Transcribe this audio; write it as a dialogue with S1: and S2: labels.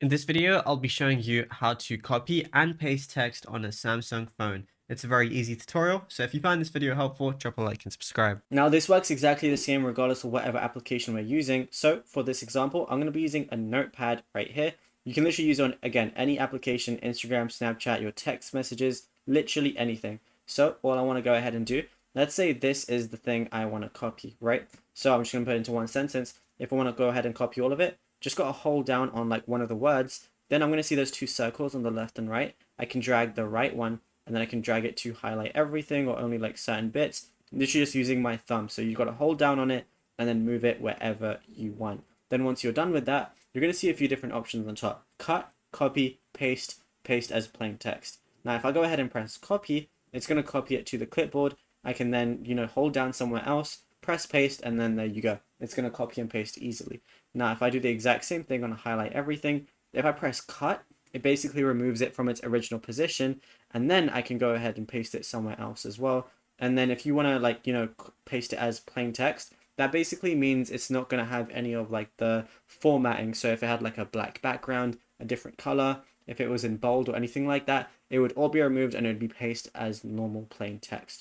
S1: In this video, I'll be showing you how to copy and paste text on a Samsung phone. It's a very easy tutorial, so if you find this video helpful, drop a like and subscribe.
S2: Now this works exactly the same regardless of whatever application we're using. So for this example, I'm going to be using a notepad right here. You can literally use on, again, any application, Instagram, Snapchat, your text messages, literally anything. So all I want to go ahead and do, let's say this is the thing I want to copy, right? So I'm just going to put it into one sentence. If I want to go ahead and copy all of it, just got to hold down on like one of the words. Then I'm going to see those two circles on the left and right. I can drag the right one and then I can drag it to highlight everything or only like certain bits. Literally just using my thumb. So you've got to hold down on it and then move it wherever you want. Then once you're done with that, you're going to see a few different options on top. Cut, copy, paste, paste as plain text. Now if I go ahead and press copy, it's going to copy it to the clipboard. I can then, hold down somewhere else, press paste, and then there you go. It's going to copy and paste easily. Now if I do the exact same thing on highlight everything, if I press cut, it basically removes it from its original position, and then I can go ahead and paste it somewhere else as well. And then if you want to paste it as plain text, that basically means it's not going to have any of like the formatting. So if it had like a black background, a different color, if it was in bold or anything like that, it would all be removed and it would be pasted as normal plain text.